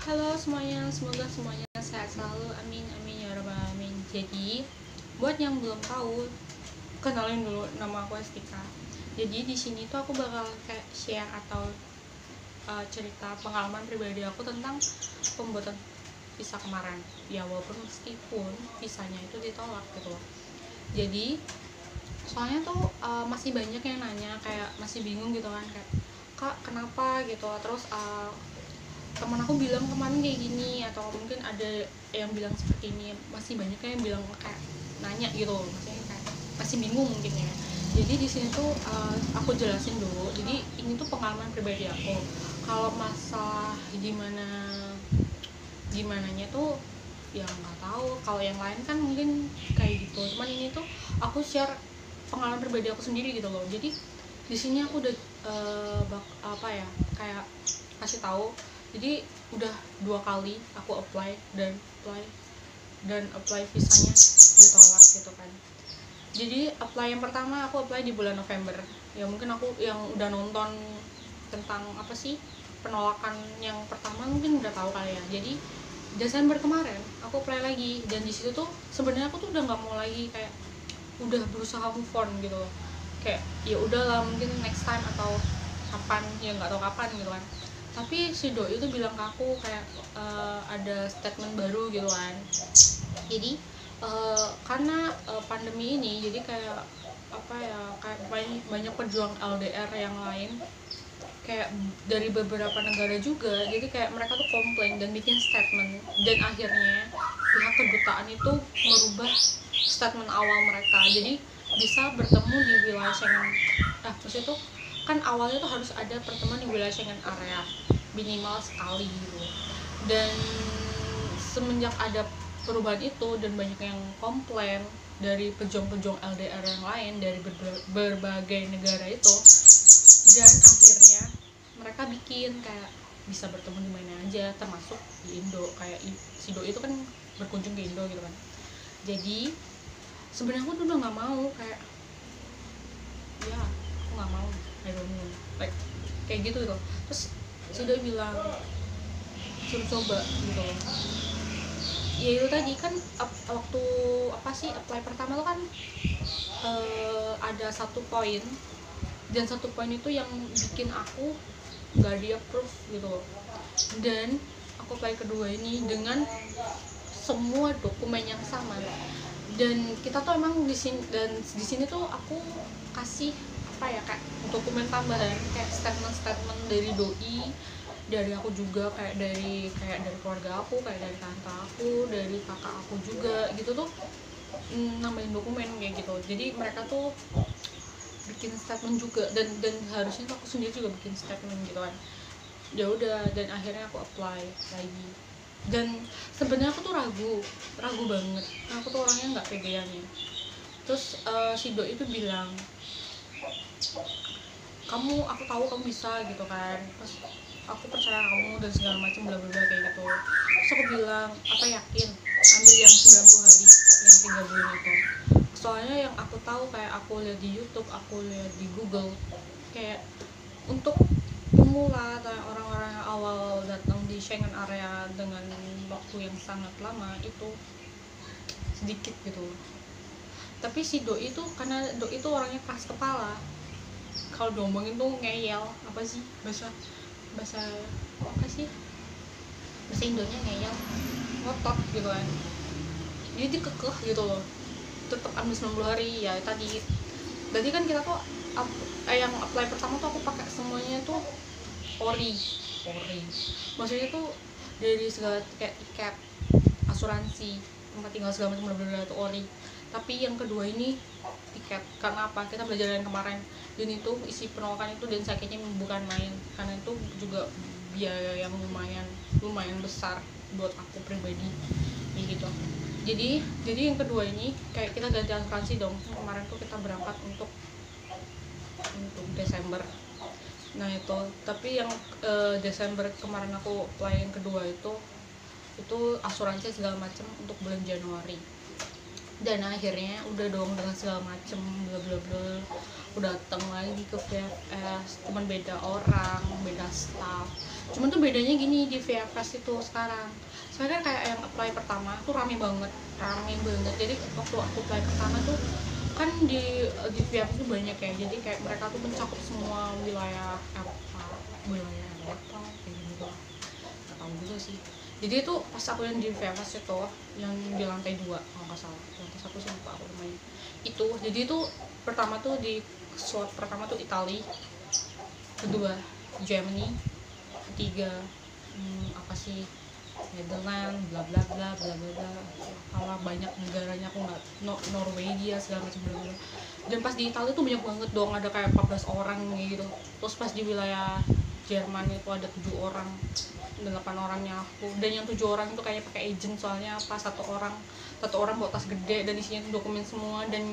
Halo semuanya, semoga semuanya sehat selalu. Amin amin ya rabbal alamin. Jadi, buat yang belum tahu, kenalin dulu, nama aku Estika. Jadi di sini tuh aku bakal kayak share atau cerita pengalaman pribadi aku tentang pembuatan visa kemarin. Ya walaupun meskipun visanya itu ditolak gitu loh. Jadi soalnya tuh masih banyak yang nanya, kayak masih bingung gitu kan, kayak kak kenapa gitu. Terus teman aku bilang kemarin kayak gini, atau mungkin ada yang bilang seperti ini. Masih banyak yang bilang kayak nanya gitu, maksudnya kayak masih bingung mungkin ya. Jadi di sini tuh aku jelasin dulu. Jadi ini tuh pengalaman pribadi aku. Kalau masalah gimananya tuh ya nggak tahu. Kalau yang lain kan mungkin kayak gitu, cuman ini tuh aku share pengalaman pribadi aku sendiri gitu loh. Jadi di sini aku udah kayak kasih tahu. Jadi udah 2 kali aku apply visanya ditolak gitu kan. Jadi apply yang pertama aku apply di bulan November. Ya mungkin aku yang udah nonton tentang apa sih penolakan yang pertama mungkin udah tahu kali ya. Jadi Desember kemarin aku apply lagi, dan di situ tuh sebenarnya aku tuh udah nggak mau lagi, kayak udah berusaha move on gitu loh. Kayak ya udahlah, mungkin next time atau kapan, ya nggak tahu kapan gitu kan. Tapi si doi itu bilang ke aku kayak ada statement baru gitu kan. Jadi karena pandemi ini, jadi kayak kayak banyak pejuang LDR yang lain, kayak dari beberapa negara juga. Jadi kayak mereka tuh komplain dan bikin statement, dan akhirnya pihak kedutaan itu merubah statement awal mereka. Jadi bisa bertemu di wilayah Schengen. Maksudnya tuh kan awalnya tuh harus ada pertemuan di wilayah Schengen area minimal sekali gitu. Dan semenjak ada perubahan itu dan banyak yang komplain dari pejuang-pejuang LDR yang lain dari berbagai negara itu, dan akhirnya mereka bikin kayak bisa bertemu di mana aja, termasuk di Indo. Kayak si doi itu kan berkunjung ke Indo gitu kan. Jadi sebenarnya aku tuh udah nggak mau, kayak ya aku nggak mau, I don't know, like kayak gitu gitu. Terus si doi bilang suruh coba gitu loh. Ya itu tadi kan waktu apply pertama tuh kan ada 1 poin, dan 1 poin itu yang bikin aku nggak di approve gitu loh. Dan aku apply kedua ini dengan semua dokumen yang sama, dan kita tuh emang di sini tuh aku kasih kayak dokumen tambahan, kayak statement dari doi, dari aku juga, kayak dari keluarga aku, kayak dari tante aku, dari kakak aku juga gitu tuh, nambahin dokumen kayak gitu. Jadi mereka tuh bikin statement juga, dan harusnya tuh aku sendiri juga bikin statement gitu kan. Ya udah, dan akhirnya aku apply lagi. Dan sebenarnya aku tuh ragu banget, aku tuh orangnya nggak pedean ya. Terus si doi itu bilang, aku tahu kamu bisa gitu kan, terus aku percaya kamu dan segala macam bla bla bla kayak gitu. Terus aku bilang, apa yakin ambil yang 90 hari, yang 3 bulan itu? Soalnya yang aku tahu, kayak aku lihat di YouTube, aku lihat di Google, kayak untuk pemula atau orang-orang yang awal datang di Schengen area dengan waktu yang sangat lama itu sedikit gitu. Tapi si doi itu, karena doi itu orangnya keras kepala, kalau diomongin tuh ngeyel, bahasa Indonya ngeyel, ngotot gitu kan. Jadi dia kekeh gitu loh, tetap ambil 90 hari. Ya tadi kan kita tuh yang apply pertama tuh aku pakai semuanya tuh ori, maksudnya tuh dari segala kayak tiket, asuransi, tempat tinggal, segala macam bener-bener tuh ori. Tapi yang kedua ini tiket, karena apa, kita belajar yang kemarin, dan itu isi penolakan itu dan sakitnya bukan main, karena itu juga biaya yang lumayan besar buat aku pribadi gitu. Jadi yang kedua ini kayak kita ganti asuransi dong. Kemarin tuh kita berangkat untuk Desember. Nah itu, tapi yang Desember kemarin aku apply yang kedua itu asuransi segala macam untuk bulan Januari. Dan akhirnya udah dong, dengan segala macem bla bla bla, udah datang lagi ke VFS, cuman beda orang, beda staff. Cuman tuh bedanya gini di VFS itu sekarang kayak yang apply pertama tuh rame banget. Jadi waktu aku apply pertama tuh kan di VFS tuh banyak ya, jadi kayak mereka tuh mencakup semua wilayah Eropa kayak gitu, nggak tahu juga sih. Jadi itu pas aku yang di VFS itu yang di lantai 2 kalau nggak salah, lantai 1 sih lupa aku namanya itu. Jadi itu pertama tuh di slot pertama tuh Italia, kedua Germany, ketiga apa sih, Netherlands, bla bla bla bla bla bla, kalau banyak negaranya aku nggak, Norwegia segala macam bla bla. Dan pas di Italia tuh banyak banget dong, ada kayak 14 orang gitu. Terus pas di wilayah Jerman itu ada 7 orang, 8 orangnya aku, dan yang 7 orang itu kayaknya pakai agent, soalnya pas satu orang bawa tas gede dan isinya tuh dokumen semua, dan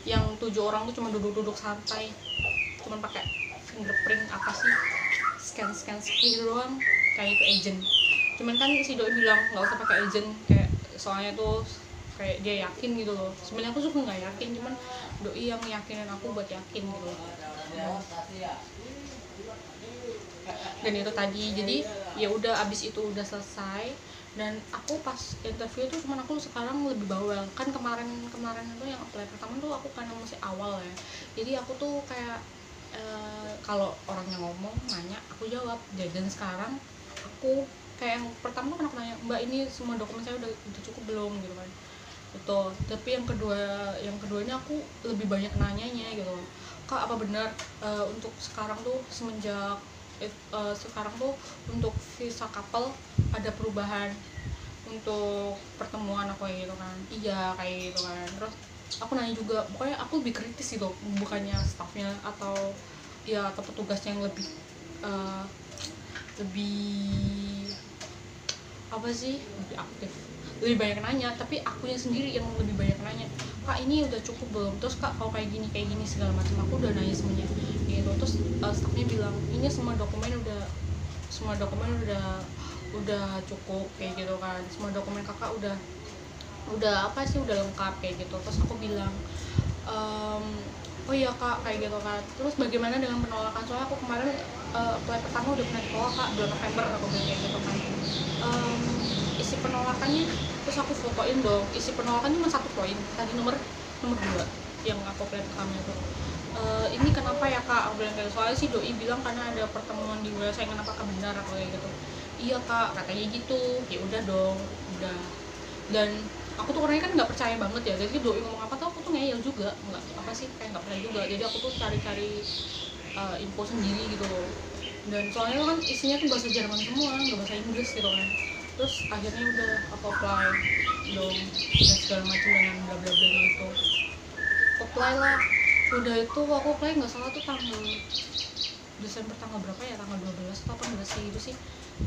yang 7 orang tuh cuma duduk santai, cuma pakai fingerprint apa sih, scan gitu doang, kayak itu agent. Cuman kan si doi bilang nggak usah pakai agent, kayak soalnya tuh kayak dia yakin gitu loh. Sebenarnya aku suka nggak yakin, cuman doi yang yakinin aku buat yakin gitu loh. Dan itu tadi, jadi ya udah, abis itu udah selesai, dan aku pas interview tuh cuman aku sekarang lebih bawel kan. Kemarin itu yang apply pertama tuh aku karena masih awal ya, jadi aku tuh kayak kalau orangnya ngomong nanya aku jawab. Dan sekarang aku kayak yang pertama kan aku nanya, mbak ini semua dokumen saya udah cukup belum gitu kan, betul. Tapi yang keduanya aku lebih banyak nanyanya gitu, kak apa benar untuk sekarang tuh semenjak sekarang tuh untuk visa couple ada perubahan untuk pertemuan aku kayak gitu kan. Iya kayak gitu kan. Terus aku nanya juga, pokoknya aku lebih kritis gitu, bukannya staffnya atau petugasnya yang lebih apa sih, lebih aktif, lebih banyak nanya. Tapi akunya sendiri yang lebih banyak nanya, kak ini udah cukup belum, terus kak kalau kayak gini segala macam, aku udah nanya semuanya gitu. Terus staffnya bilang ini semua dokumen udah cukup kayak gitu kan, semua dokumen kakak udah apa sih, udah lengkap kayak gitu. Terus aku bilang oh iya kak kayak gitu kan. Terus bagaimana dengan penolakan, soalnya aku kemarin apply pertama udah pernah ditolak kak, bulan November, aku bilang kayak gitu kan. Isi penolakannya, terus aku fotoin dong, isi penolakan cuma 1 poin tadi, nomor 2 yang aku apply pertama itu. Ini kenapa ya kak, aku bilang kayak gitu. Soalnya si doi bilang karena ada pertemuan di wilayah saya, kenapa kak, benar aku kayak gitu. Iya kak katanya gitu. Ya udah dong, udah. Dan aku tuh orangnya kan nggak percaya banget ya, jadi doi ngomong apa tuh aku tuh ngeyel juga, nggak apa sih, kayak nggak percaya juga. Jadi aku tuh cari info sendiri gitu loh. Dan soalnya kan isinya tuh bahasa Jerman semua, nggak bahasa Inggris gitu kan. Terus akhirnya udah aku apply dong dan segala macam dengan bla bla bla gitu. Apply lah, udah itu aku apply nggak salah tuh tanggal Desember, tanggal berapa ya, tanggal 12 atau 18 kayak gitu sih.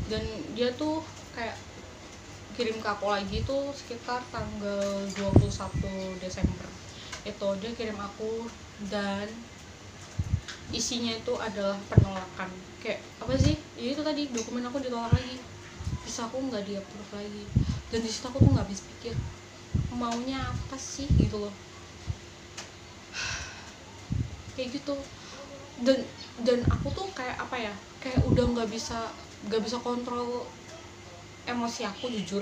Dan dia tuh kayak kirim ke aku lagi tuh sekitar tanggal 21 Desember itu dia kirim aku, dan isinya itu adalah penolakan. Kayak apa sih ya, itu tadi dokumen aku ditolak lagi, bisa aku nggak di approve lagi. Dan di situ aku tuh nggak habis pikir maunya apa sih gitu loh, kayak gitu. Dan aku tuh kayak apa ya, kayak udah nggak bisa kontrol emosi aku, jujur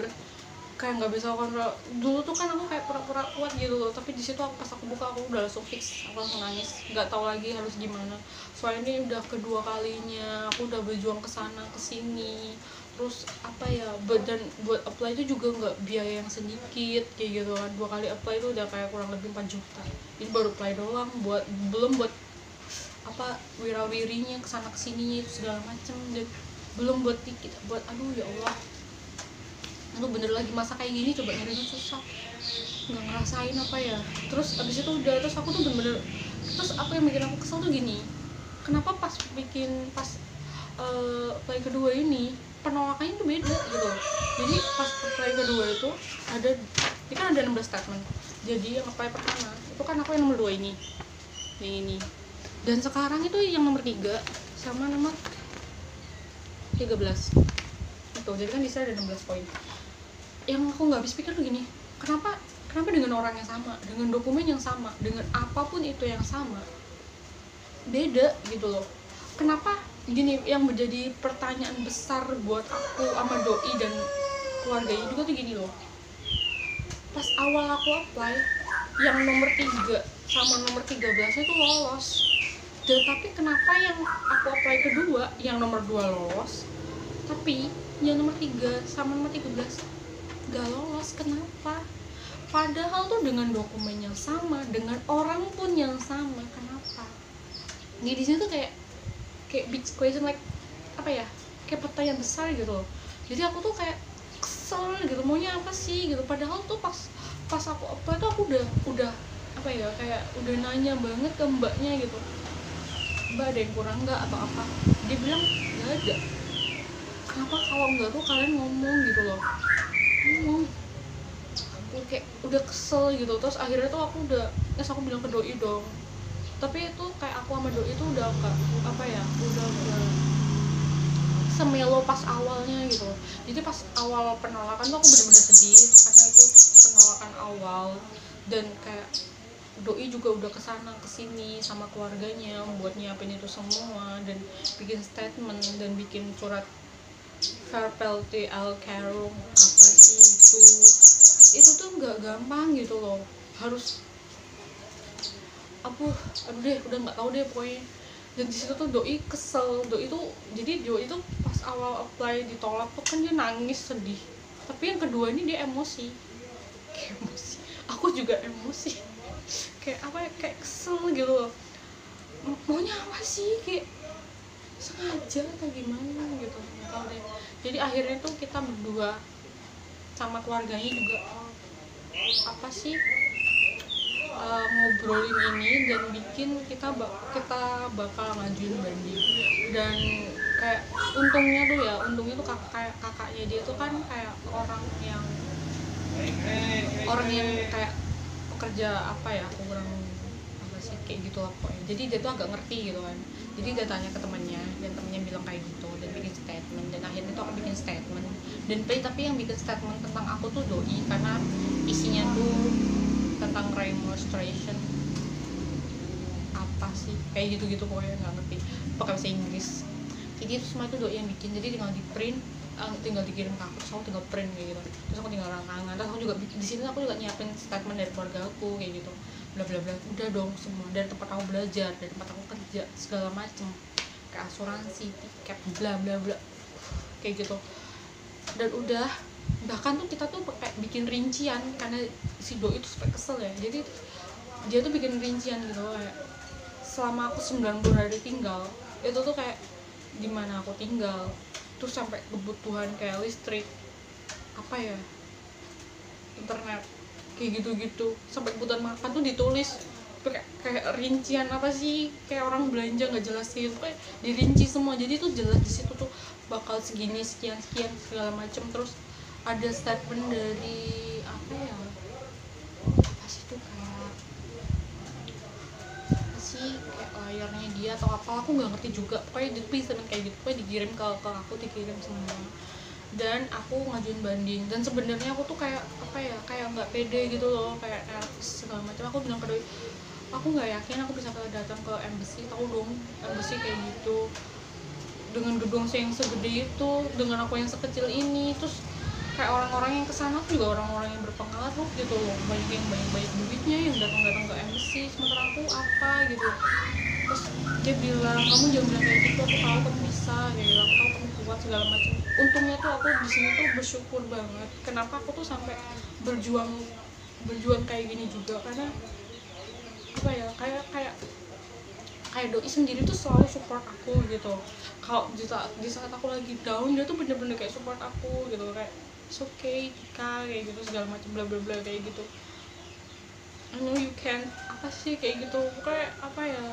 kayak nggak bisa kontrol. Dulu tuh kan aku kayak pura-pura kuat gitu loh, tapi di situ pas aku buka aku udah langsung fix, aku langsung nangis, nggak tahu lagi harus gimana. Soalnya ini udah kedua kalinya aku udah berjuang kesana kesini, terus apa ya, dan buat apply itu juga nggak biaya yang sedikit kayak gitu kan. 2 kali apply itu udah kayak kurang lebih 4 juta, ini baru apply doang, belum buat apa wirawirinya kesana kesininya itu segala macem, dan belum buat tiket, buat aduh ya Allah, lu bener lagi masa kayak gini coba nyarinya susah, nggak ngerasain apa ya. Terus abis itu udah, terus aku tuh bener-bener, terus aku yang bikin aku kesel tuh gini, kenapa pas play kedua ini penolakannya tuh beda gitu. Jadi pas play kedua itu ada, ini kan ada 16 statement, jadi yang apply pertama itu kan aku yang nomor 2 ini, yang ini. Dan sekarang itu yang nomor 3 sama nomor 13 itu, jadi kan di sana ada 16 poin. Yang aku nggak habis pikir tuh gini, kenapa dengan orang yang sama, dengan dokumen yang sama, dengan apapun itu yang sama, beda gitu loh. Kenapa gini, yang menjadi pertanyaan besar buat aku sama doi dan keluarganya juga tuh gini loh, pas awal aku apply yang nomor 3 sama nomor 13 itu lolos, dan tapi kenapa yang aku apply kedua yang nomor 2 lolos tapi yang nomor 3 sama nomor 13 gak lolos? Kenapa? Padahal tuh dengan dokumen yang sama, dengan orang pun yang sama, kenapa? Di sini tuh kayak big question, like apa ya, kayak pertanyaan besar gitu loh. Jadi aku tuh kayak kesel gitu, maunya apa sih gitu. Padahal tuh pas aku apply tuh aku udah apa ya, kayak udah nanya banget ke mbaknya gitu, mbak ada yang kurang nggak atau apa. Dia bilang nggak ada. Kenapa kalau nggak tuh kalian ngomong gitu loh, ngomong. Aku kayak udah kesel gitu. Terus akhirnya tuh aku bilang ke doi dong, tapi itu kayak aku sama doi itu udah nggak apa ya, udah nggak semelo pas awalnya gitu. Jadi pas awal penolakan tuh aku bener-bener sedih karena itu penolakan awal, dan kayak doi juga udah kesana kesini sama keluarganya buat nyiapin itu semua dan bikin statement dan bikin surat farewell to El Carum apa sih itu tuh nggak gampang gitu loh. Harus aduh deh, udah nggak tahu deh pokoknya. Dan di situ tuh doi kesel. Doi itu pas awal apply ditolak tuh kan dia nangis sedih, tapi yang kedua ini dia emosi, kayak emosi. Aku juga emosi, kayak apa ya, kayak kesel gitu loh. Maunya apa sih, kayak sengaja atau gimana gitu, nggak tahu deh. Jadi akhirnya tuh kita berdua sama keluarganya juga apa sih, ngobrolin ini dan bikin kita bakal ngajuin banding. Dan kayak untungnya tuh kakaknya dia tuh kan kayak orang yang kayak pekerja apa ya, aku kurang apa sih kayak gitu lah pokoknya. Jadi dia tuh agak ngerti gitu kan. Jadi dia tanya ke temannya dan temannya bilang kayak gitu dan bikin statement, dan akhirnya tuh aku bikin statement. Dan tapi yang bikin statement tentang aku tuh doi, karena isinya tuh tentang remonstration apa sih kayak gitu pokoknya, nggak ngerti pakai bahasa Inggris. Jadi itu semua itu doi yang bikin, jadi tinggal di print, tinggal dikirim ke aku, terus aku tinggal print kayak gitu. Terus aku tinggal tangan, terus aku juga di sini aku juga nyiapin statement dari keluarga aku kayak gitu, bla bla bla. Udah dong semua, dari tempat aku belajar, dari tempat aku kerja, segala macem, kayak asuransi, tiket, bla bla bla kayak gitu. Dan udah, bahkan tuh kita tuh kayak bikin rincian karena si doi itu sampai kesel ya. Jadi dia tuh bikin rincian gitu kayak selama aku 90 hari tinggal itu tuh kayak di mana aku tinggal, terus sampai kebutuhan kayak listrik, apa ya, internet, kayak gitu-gitu, sampai kebutuhan makan tuh ditulis kayak rincian apa sih, kayak orang belanja nggak jelas gitu, kayak dirinci semua. Jadi tuh jelas di situ tuh bakal segini, sekian segala macem. Terus ada statement dari apa ya, apa sih tuh, kayak apa sih, kayak layarnya dia atau apa, aku nggak ngerti juga. Pokoknya statement kayak gitu, pokoknya dikirim ke aku, dikirim semua. Dan aku ngajuin banding. Dan sebenarnya aku tuh kayak apa ya, kayak nggak pede gitu loh, kayak segala macam. Aku bilang ke doi, aku nggak yakin aku bisa datang ke embassy, tahu dong embassy kayak gitu, dengan gedung yang segede itu, dengan aku yang sekecil ini. Terus kayak orang-orang yang kesana tuh juga orang-orang yang berpengaruh gitu loh, banyak yang banyak duitnya yang datang ke embassy, sementara aku apa gitu. Terus dia bilang, kamu jangan bilang kayak gitu, aku tahu kamu bisa kayak gitu, aku tahu kamu kuat segala macam. Untungnya tuh aku di sini tuh bersyukur banget kenapa aku tuh sampai berjuang kayak gini juga, karena apa ya, kayak doi sendiri tuh selalu support aku gitu. Kalau di saat aku lagi down, dia tuh bener-bener kayak support aku gitu, kayak it's okay Tika, kayak gitu segala macam bla bla bla kayak gitu. I know you can, apa sih kayak gitu, kayak apa ya,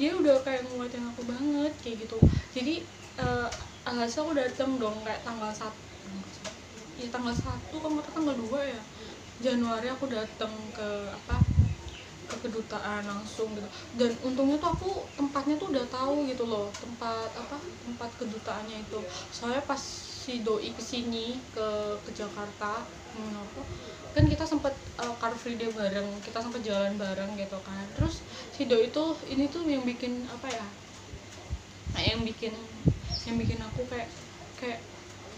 dia udah kayak nguatin aku banget kayak gitu. Jadi alhasil aku datang dong kayak tanggal 1 ya, tanggal 1 kamu tanggal 2 ya Januari aku datang ke kedutaan langsung gitu. Dan untungnya tuh aku tempatnya tuh udah tahu gitu loh, tempat kedutaannya itu. Soalnya pas si doi kesini ke Jakarta, kan kita sempet Car Free Day bareng, kita sempet jalan bareng gitu kan. Terus si doi tuh ini tuh yang bikin apa ya, yang bikin aku kayak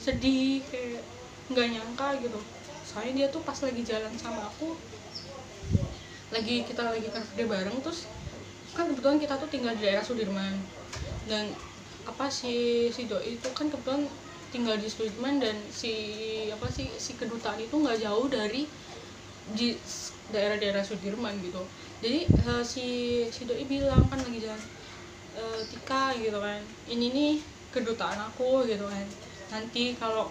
sedih, kayak nggak nyangka gitu. Soalnya dia tuh pas lagi jalan sama aku, kita lagi car free day bareng, terus kan kebetulan kita tuh tinggal di daerah Sudirman, dan si doi itu kan kebetulan tinggal di Sudirman, dan si kedutaan itu nggak jauh dari di daerah-daerah Sudirman gitu. Jadi si doi bilang kan lagi jalan, Tika gitu kan, ini nih kedutaan aku gitu kan, nanti kalau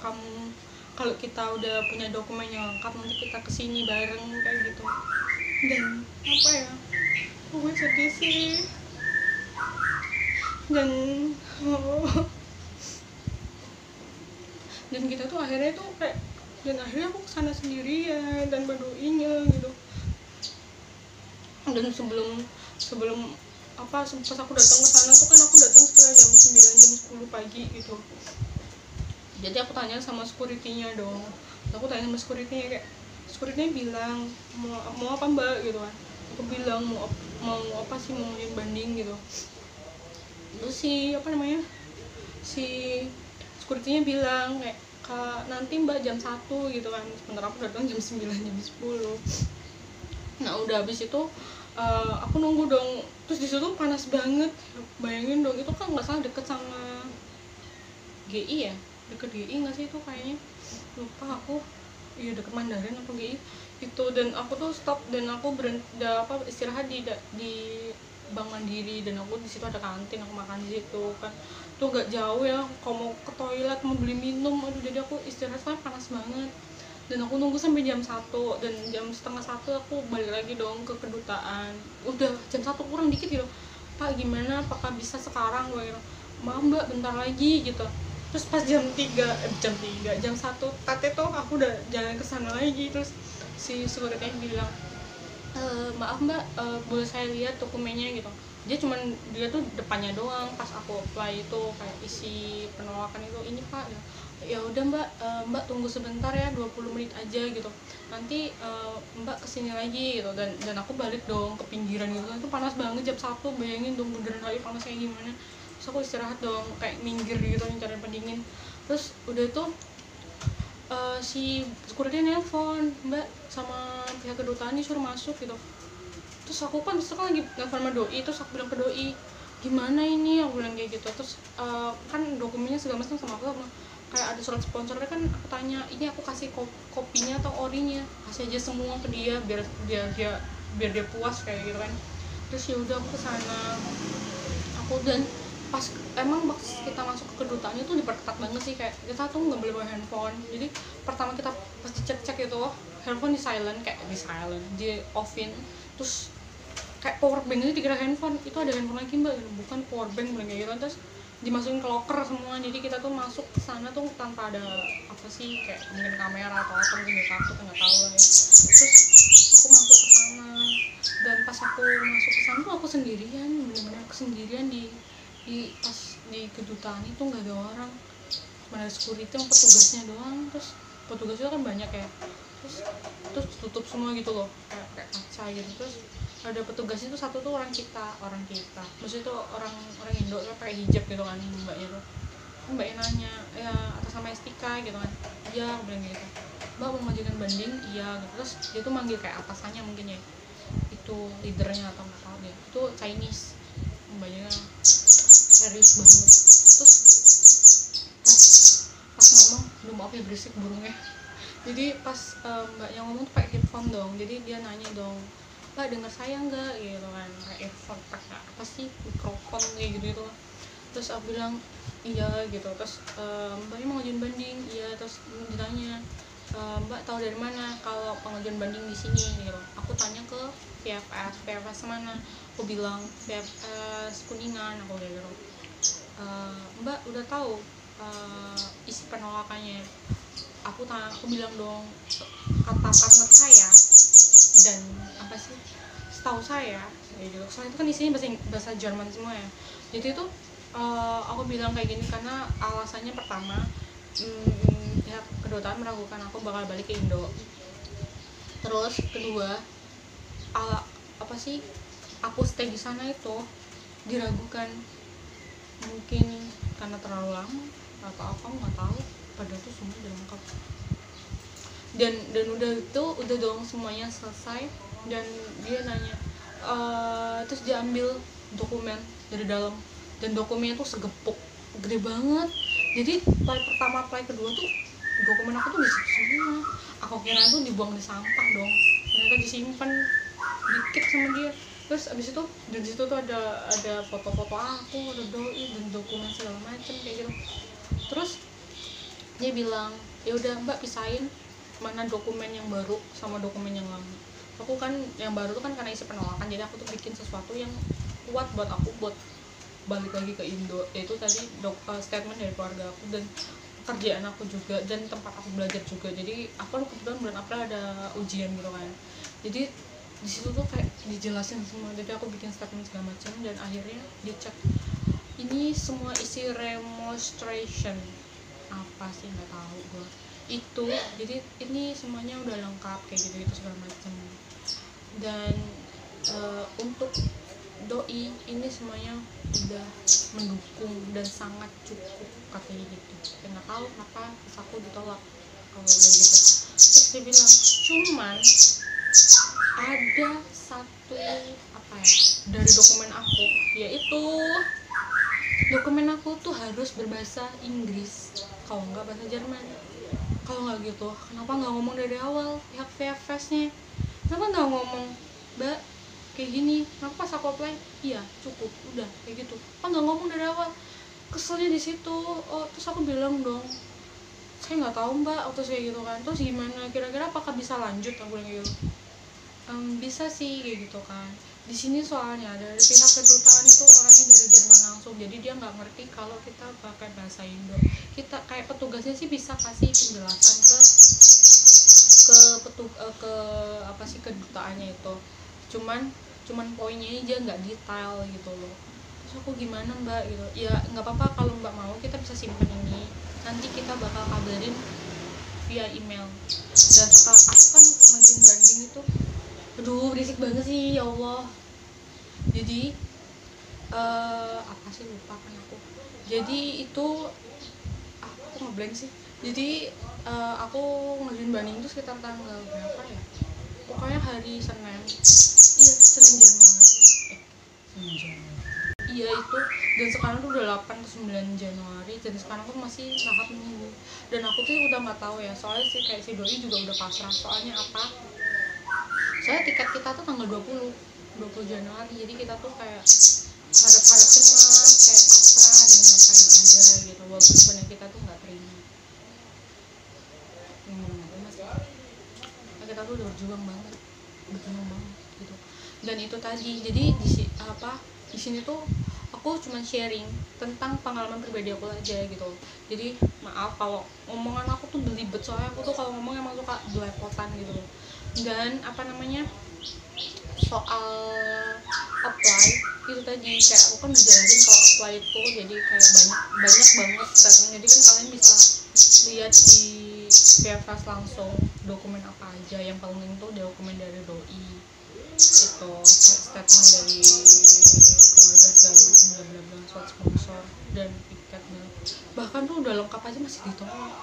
kita udah punya dokumen yang lengkap, nanti kita kesini bareng kayak gitu. Dan apa ya, gue sedih sih, dan dan kita tuh akhirnya aku kesana sendirian dan berdoinya gitu. Dan sebelum pas aku datang ke sana tuh kan, aku datang setelah jam 9, jam 10 pagi gitu. Jadi aku tanya sama security-nya dong, kayak security-nya bilang mau apa mbak gitu kan. Aku bilang mau apa sih, mau ngajuin banding gitu. Terus si security-nya bilang kayak, nanti mbak jam 1 gitu kan. Sementara aku datang jam 9, jam 10. Nah udah habis itu aku nunggu dong. Terus di situ panas banget, bayangin dong, itu kan nggak salah deket sama GI ya, deket GI nggak sih itu kayaknya, lupa aku. Iya deket Mandarin atau GI itu. Dan aku tuh stop, dan aku istirahat di Bank Mandiri, dan aku di situ ada kantin, aku makan di situ kan. Tuh gak jauh ya, kalau mau ke toilet mau beli minum, aduh. Jadi aku istirahat kan panas banget, dan aku nunggu sampai jam 1, dan jam setengah 1 aku balik lagi dong ke kedutaan. Udah jam 1 kurang dikit gitu, Pak gimana, apakah bisa sekarang, gue bilang maaf mbak bentar lagi gitu. Terus pas jam 1 tate tuh aku udah jalan ke sana lagi. Terus si security bilang, maaf mbak, boleh saya lihat dokumennya gitu. Dia tuh depannya doang pas aku apply itu, kayak isi penolakan itu, ini pak. Ya udah mbak, mbak tunggu sebentar ya, 20 menit aja gitu, nanti mbak kesini lagi gitu. Dan aku balik dong ke pinggiran gitu. Itu panas banget jam 1, bayangin dong beneran lagi panas kayak gimana. Terus aku istirahat dong, kayak minggir gitu cari pendingin. Terus udah tuh si security nelpon, mbak sama pihak kedutaan disuruh masuk gitu. Terus aku kan lagi nelfon sama doi. Terus aku bilang ke doi, gimana ini, aku bilang kayak gitu. Terus kan dokumennya segala macam sama aku, kayak ada surat sponsornya kan. Aku tanya, ini aku kasih kopinya atau orinya, kasih aja semua ke dia biar dia puas kayak gitu kan. Terus ya udah aku kesana, dan pas kita masuk ke kedutaannya tuh diperketat banget sih, kayak kita tuh nggak boleh bawa handphone. Jadi pertama kita pas dicek itu, handphone di offin. Terus kayak power bank itu dikira handphone, itu ada handphone lagi mbak, bukan power bank kayak gitu. Terus dimasukin ke locker semua. Jadi kita tuh masuk ke sana tuh tanpa ada apa sih, kayak mungkin kamera atau apa, mungkin dia takut, nggak tahu lah ya. Terus aku masuk ke sana, dan pas aku masuk ke sana tuh aku sendirian, benar-benar sendirian di kedutaan itu. nggak ada orang, cuma ada security sama petugasnya doang. Terus petugasnya kan banyak ya, terus tutup semua gitu loh, kayak kaca gitu. Terus ada petugasnya tuh satu tuh orang kita, maksudnya tuh orang Indo tuh pakai hijab gitu kan. Mbaknya nanya, ya atas nama Estika gitu kan. Iya, aku bilang gitu. Mbak mau mengajukan banding? Iya gitu. Terus dia tuh manggil kayak atasannya mungkin ya, itu leadernya atau nggak tahu deh, itu Chinese. Mbaknya serius banget. Terus pas ngomong, aduh maaf ya berisik burungnya. Jadi pas mbak yang ngomong tuh pakai headphone dong. Jadi dia nanya dong, Mbak dengar saya nggak gitu kan, pakai earphone, pakai apa sih, mikrofon kayak gitu. Terus aku bilang iya gitu. Terus mbaknya mau ngajuin banding? Iya. Terus ditanya, Mbak tahu dari mana kalau pengajuan banding di sini gitu. Aku tanya ke PFS mana, aku bilang PFS Kuningan, aku kayak gitu. Mbak udah tahu isi penolakannya? Aku bilang dong, kata partner saya dan apa sih, setahu saya gitu. Soalnya itu kan isinya bahasa Jerman semua ya. Jadi itu aku bilang kayak gini karena alasannya pertama, pihak kedutaan meragukan aku bakal balik ke Indo. Terus kedua, apa sih, aku stay di sana itu diragukan. mungkin karena terlalu lama atau apa nggak tahu, padahal tuh semua udah lengkap. Dan udah dong semuanya selesai, dan dia nanya, terus dia ambil dokumen dari dalam, dan dokumennya tuh segepok gede banget. Jadi apply pertama apply kedua tuh dokumen aku tuh di situ semua. Aku kira tuh dibuang di sampah dong, ternyata disimpan dikit sama dia. Terus abis itu dari situ tuh ada foto-foto aku, ada doi dan dokumen segala macem kayak gitu. Terus dia bilang, ya udah mbak pisahin mana dokumen yang baru sama dokumen yang lama. Aku kan yang baru tuh kan karena isi penolakan, jadi aku tuh bikin sesuatu yang kuat buat aku buat balik lagi ke Indo, yaitu tadi statement dari keluarga aku dan pekerjaan aku juga dan tempat aku belajar juga. Jadi aku kebetulan bulan April ada ujian gitu kan, jadi di situ tuh kayak dijelasin semua. Jadi aku bikin statement segala macam dan akhirnya dicek, ini semua isi remonstration apa sih nggak tahu gue itu. Jadi ini semuanya udah lengkap kayak gitu segala macam. Dan untuk doi ini semuanya udah mendukung dan sangat cukup katanya gitu. Dan nggak tahu kenapa pas aku ditolak kalau udah gitu. Terus dia bilang, cuman ada satu apa ya dari dokumen aku, yaitu dokumen aku tuh harus berbahasa Inggris, kalau nggak bahasa Jerman. Kalau nggak gitu, kenapa nggak ngomong dari awal pihak VFS-nya? Kenapa nggak ngomong, mbak kayak gini, kenapa pas aku apply iya cukup udah kayak gitu, apa nggak ngomong dari awal? Keselnya di situ. Oh, terus aku bilang dong, saya nggak tahu mbak, terus kayak gitu kan. Terus gimana kira-kira apakah bisa lanjut? Aku bilang gitu. Bisa sih kayak gitu kan. Di sini soalnya dari pihak kedutaan itu orangnya dari Jerman langsung, jadi dia nggak ngerti kalau kita pakai bahasa Indo. Kita kayak petugasnya sih bisa kasih penjelasan ke apa sih kedutaannya itu, cuman poinnya aja nggak detail gitu loh. Terus aku gimana mbak gitu, ya nggak apa-apa kalau mbak mau kita bisa simpen ini, nanti kita bakal kabarin via email. Dan setelah aku kan ngajuin banding itu, aduh berisik banget sih ya Allah. Jadi apa sih lupa kan aku. Jadi itu aku ngeblank sih. Jadi aku ngajuin banding itu sekitar tanggal berapa ya, pokoknya hari Senin. Iya Senin Januari. Senin Januari iya itu. Dan sekarang tuh udah 8 ke 9 Januari, dan sekarang tuh masih tahap menunggu. Dan aku tuh udah nggak tahu ya, soalnya sih kayak si doi juga udah pasrah. Soalnya apa, soalnya tiket kita tuh tanggal 20 Januari, jadi kita tuh kayak harap-harap cemas, kayak pasrah dengan apa yang ada gitu, walaupun sebenarnya kita tuh nggak terima. Nah, kita tuh udah berjuang banget gitu. Dan itu tadi, jadi di sini tuh aku cuma sharing tentang pengalaman pribadi aku aja gitu. Jadi maaf kalau omongan aku tuh belibet, soalnya aku tuh kalau ngomong emang suka belepotan gitu. Dan apa namanya, soal apply itu tadi, kayak aku kan ngejelasin kalau apply itu jadi kayak banyak banget statement. Jadi kan kalian bisa lihat di VFS langsung dokumen apa aja. Yang paling penting tuh dokumen dari doi itu, statement dari keluarga segala macam bla bla bla, surat sponsor dan tiket, bahkan tuh udah lengkap aja masih ditolak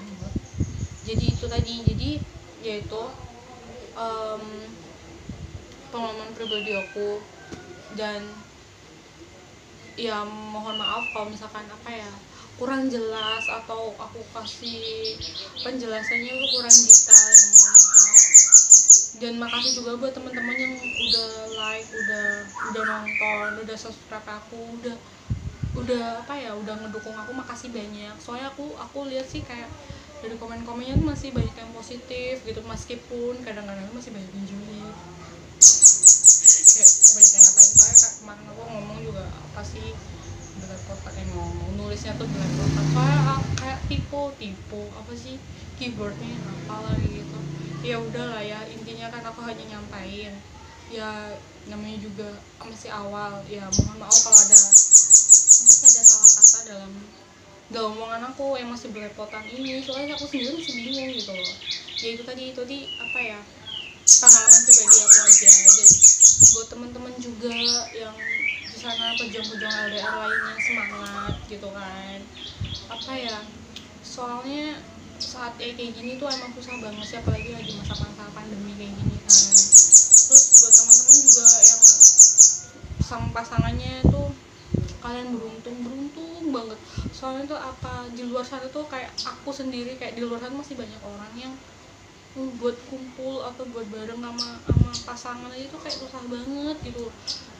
gitu. Jadi itu tadi, jadi yaitu pengalaman pribadi aku. Dan ya mohon maaf kalau misalkan apa ya kurang jelas atau aku kasih penjelasannya itu kurang detail, ya mohon maaf. Dan makasih juga buat teman-teman yang udah like, udah nonton, udah subscribe aku, udah apa ya, udah ngedukung aku. Makasih banyak. Soalnya aku lihat sih kayak dari komen-komennya tuh masih banyak yang positif gitu, meskipun kadang-kadang masih banyak yang julid. Kayak banyak yang ngatain. Soalnya kemarin aku ngomong juga apa sih, belepotan yang ngomong, nulisnya tuh belepotan. Soalnya kayak tipe apa sih keyboardnya apalah gitu. Ya udahlah ya, intinya kan aku hanya nyampain ya, namanya juga masih awal ya. Mohon maaf kalau ada salah kata dalam omongan aku yang masih belepotan ini, soalnya aku sendiri masih bingung gitu loh. Ya itu tadi apa ya, pengalaman pribadi aku aja. Dan buat teman-teman juga yang di sana pejuang-pejuang LDR lainnya semangat gitu kan. Apa ya, soalnya saat kayak gini tuh emang susah banget sih, apalagi lagi masa-masa pandemi kayak gini kan. Terus buat teman-teman juga yang sama pasangannya tuh, kalian beruntung banget. Soalnya tuh apa, di luar sana tuh kayak aku sendiri, kayak di luar sana masih banyak orang yang buat kumpul atau buat bareng sama pasangan aja tuh kayak susah banget gitu,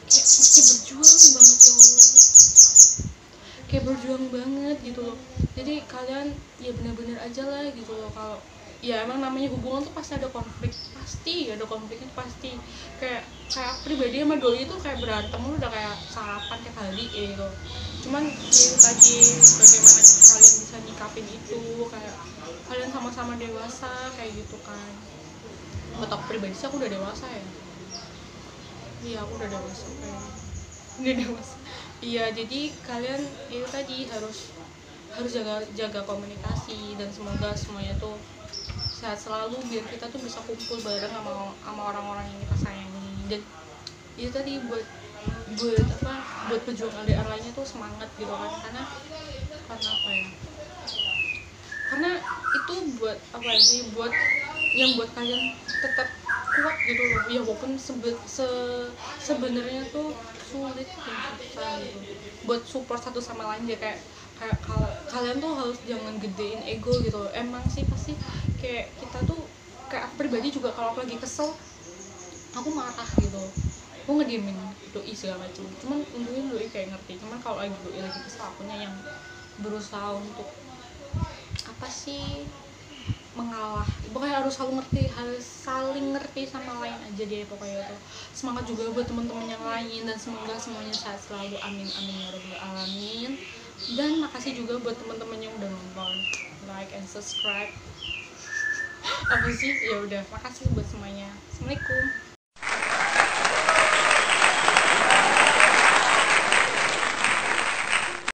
kayak masih berjuang banget ya Allah, kayak berjuang banget gitu loh. Jadi kalian ya bener-bener aja lah gitu loh. Kalau ya emang namanya hubungan tuh pasti ada konflik, pasti ada konfliknya, pasti. Kayak aku pribadi sama doi itu kayak berantem udah kayak sarapan tiap hari gitu. Cuman ya tadi bagaimana kalian bisa nyikapin itu, kayak kalian sama-sama dewasa kayak gitu kan. Buat aku pribadi sih aku udah dewasa ya. Iya aku udah dewasa kayak udah dewasa. Iya jadi kalian itu tadi harus jaga komunikasi, dan semoga semuanya tuh sehat selalu biar kita tuh bisa kumpul bareng sama orang-orang yang kita sayangi. Dan itu tadi buat pejuang LDR lainnya tuh semangat gitu kan, karena apa ya, karena itu buat apa sih, buat kalian tetap kuat gitu loh ya, walaupun sebenarnya tuh sulit dan susah gitu, buat support satu sama lain ya. Kayak kalian tuh harus jangan gedein ego gitu loh. Emang sih pasti kayak kita tuh, kayak aku pribadi juga kalau aku lagi kesel aku marah gitu, aku ngediemin doi segala macam, cuman untungnya doi kayak ngerti. Cuman kalau doi lagi kesel, akunya yang berusaha untuk apa sih, mengalah. Pokoknya harus saling ngerti sama lain aja deh pokoknya tuh. Semangat juga buat teman-teman yang lain, dan semoga semuanya sehat selalu, amin amin ya rabbal alamin. Dan makasih juga buat teman-teman yang udah nonton, like and subscribe. Apa sih, ya udah, makasih buat semuanya. Assalamualaikum.